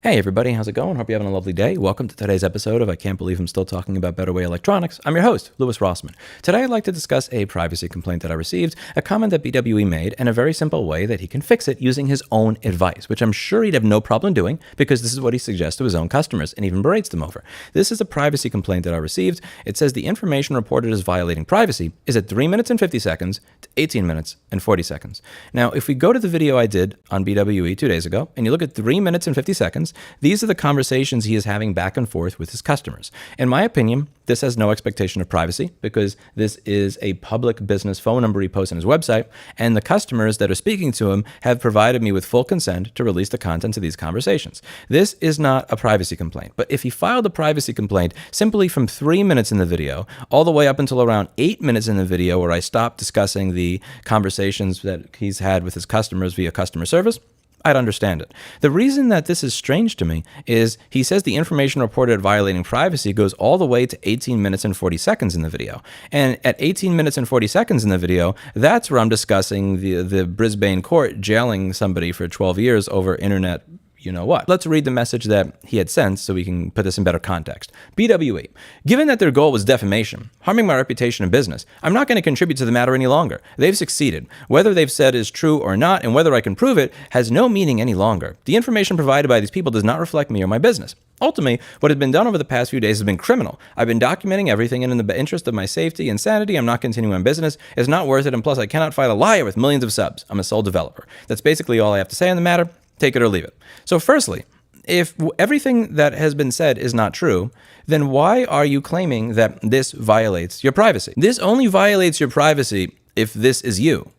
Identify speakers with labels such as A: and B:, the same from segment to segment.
A: Hey everybody, how's it going? Hope you're having a lovely day. Welcome to today's episode of I Can't Believe I'm Still Talking About Better Way Electronics. I'm your host, Louis Rossman. Today I'd like to discuss a privacy complaint that I received, a comment that BWE made, and a very simple way that he can fix it using his own advice, which I'm sure he'd have no problem doing because this is what he suggests to his own customers and even berates them over. This is a privacy complaint that I received. It says the information reported as violating privacy is at 3 minutes and 50 seconds to 18 minutes and 40 seconds. Now, if we go to the video I did on BWE 2 days ago, and you look at 3 minutes and 50 seconds, these are the conversations he is having back and forth with his customers. In my opinion, this has no expectation of privacy because this is a public business phone number he posts on his website, and the customers that are speaking to him have provided me with full consent to release the contents of these conversations. This is not a privacy complaint, but if he filed a privacy complaint simply from 3 minutes in the video all the way up until around 8 minutes in the video where I stopped discussing the conversations that he's had with his customers via customer service, I'd understand it. The reason that this is strange to me is he says the information reported violating privacy goes all the way to 18 minutes and 40 seconds in the video. And at 18 minutes and 40 seconds in the video, that's where I'm discussing the Brisbane court jailing somebody for 12 years over internet you know what. Let's read the message that he had sent so we can put this in better context. BWE, given that their goal was defamation, harming my reputation in business, I'm not going to contribute to the matter any longer. They've succeeded. Whether they've said is true or not, and whether I can prove it, has no meaning any longer. The information provided by these people does not reflect me or my business. Ultimately, what has been done over the past few days has been criminal. I've been documenting everything, and in the interest of my safety and sanity, I'm not continuing my business. It's not worth it, and plus I cannot fight a liar with millions of subs. I'm a sole developer. That's basically all I have to say on the matter. Take it or leave it. So firstly, if everything that has been said is not true, then why are you claiming that this violates your privacy? This only violates your privacy if this is you.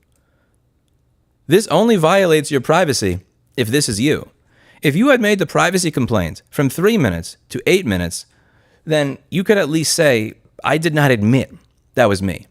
A: This only violates your privacy if this is you. If you had made the privacy complaint from 3 minutes to 8 minutes, then you could at least say, I did not admit that was me.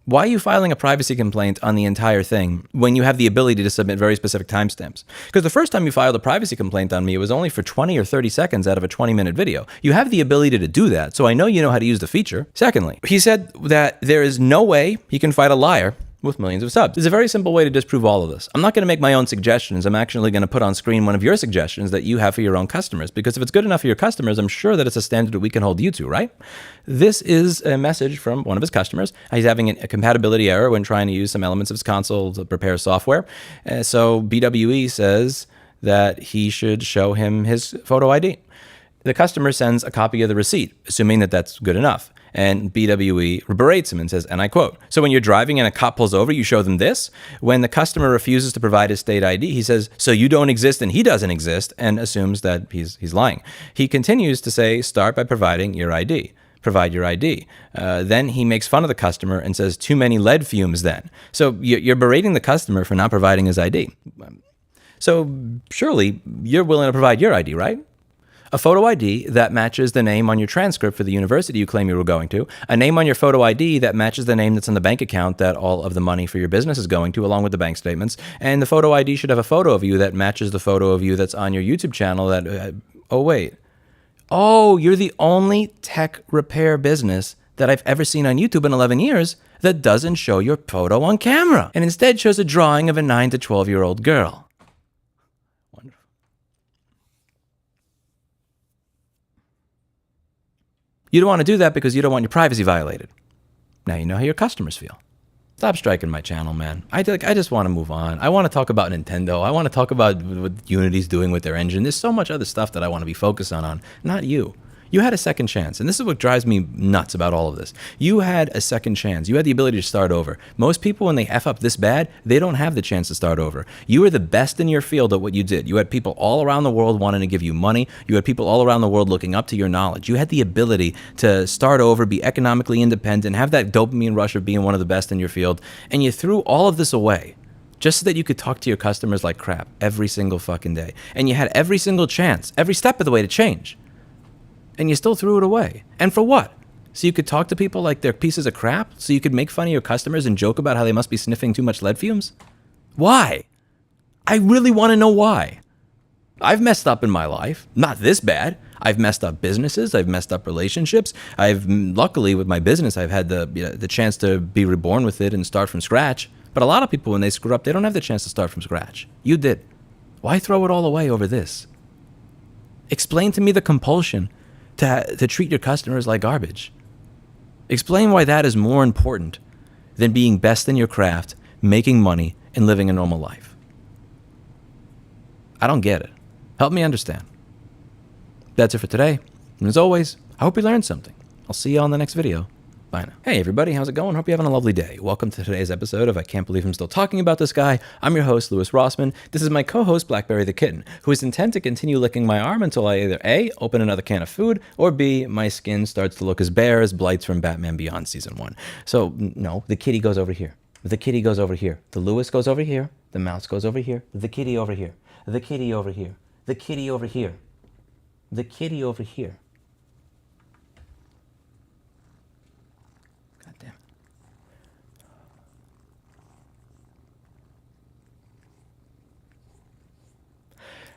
A: Why are you filing a privacy complaint on the entire thing when you have the ability to submit very specific timestamps? Because the first time you filed a privacy complaint on me, it was only for 20 or 30 seconds out of a 20-minute video. You have the ability to do that, so I know you know how to use the feature. Secondly, he said that there is no way he can fight a liar with millions of subs. There's a very simple way to disprove all of this. I'm not going to make my own suggestions. I'm actually going to put on screen one of your suggestions that you have for your own customers, because if it's good enough for your customers, I'm sure that it's a standard that we can hold you to, right? This is a message from one of his customers. He's having a compatibility error when trying to use some elements of his console to prepare software. So BWE says that he should show him his photo ID. The customer sends a copy of the receipt, assuming that that's good enough. And BWE berates him and says, and I quote, so when you're driving and a cop pulls over, you show them this? When the customer refuses to provide his state ID, he says, so you don't exist and he doesn't exist, and assumes that he's lying. He continues to say, start by providing your ID. Provide your ID. Then he makes fun of the customer and says, too many lead fumes then. So you're berating the customer for not providing his ID. So surely you're willing to provide your ID, right? A photo ID that matches the name on your transcript for the university you claim you were going to, a name on your photo ID that matches the name that's on the bank account that all of the money for your business is going to, along with the bank statements, and the photo ID should have a photo of you that matches the photo of you that's on your YouTube channel that, you're the only tech repair business that I've ever seen on YouTube in 11 years that doesn't show your photo on camera, and instead shows a drawing of a 9 to 12-year-old girl. You don't want to do that because you don't want your privacy violated. Now you know how your customers feel. Stop striking my channel, man. I just want to move on. I want to talk about Nintendo. I want to talk about what Unity's doing with their engine. There's so much other stuff that I want to be focused on, not you. You had a second chance, and this is what drives me nuts about all of this. You had a second chance. You had the ability to start over. Most people, when they F up this bad, they don't have the chance to start over. You were the best in your field at what you did. You had people all around the world wanting to give you money. You had people all around the world looking up to your knowledge. You had the ability to start over, be economically independent, have that dopamine rush of being one of the best in your field, and you threw all of this away just so that you could talk to your customers like crap every single fucking day. And you had every single chance, every step of the way to change. And you still threw it away. And for what? So you could talk to people like they're pieces of crap? So you could make fun of your customers and joke about how they must be sniffing too much lead fumes? Why? I really want to know why. I've messed up in my life. Not this bad. I've messed up businesses. I've messed up relationships. Luckily with my business, I've had the chance to be reborn with it and start from scratch. But a lot of people, when they screw up, they don't have the chance to start from scratch. You did. Why throw it all away over this? Explain to me the compulsion to treat your customers like garbage. Explain why that is more important than being best in your craft, making money, and living a normal life. I don't get it. Help me understand. That's it for today. And as always, I hope you learned something. I'll see you on the next video. Bye now. Hey everybody, how's it going? Hope you're having a lovely day. Welcome to today's episode of I Can't Believe I'm Still Talking About This Guy. I'm your host, Louis Rossman. This is my co-host, Blackberry the Kitten, who is intent to continue licking my arm until I either A, open another can of food, or B, my skin starts to look as bare as Blights from Batman Beyond Season 1. So, no, the kitty goes over here. The kitty goes over here. The Louis goes over here. The mouse goes over here. The kitty over here. The kitty over here. The kitty over here. The kitty over here. God damn it.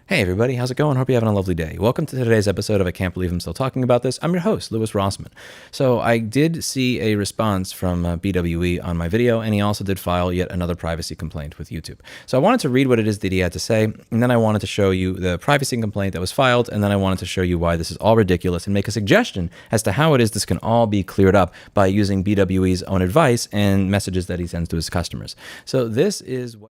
A: Hey everybody, how's it going? Hope you're having a lovely day. Welcome to today's episode of I Can't Believe I'm Still Talking About This. I'm your host, Louis Rossman. So I did see a response from BWE on my video, and he also did file yet another privacy complaint with YouTube. So I wanted to read what it is that he had to say, and then I wanted to show you the privacy complaint that was filed, and then I wanted to show you why this is all ridiculous and make a suggestion as to how it is this can all be cleared up by using BWE's own advice and messages that he sends to his customers. So this is what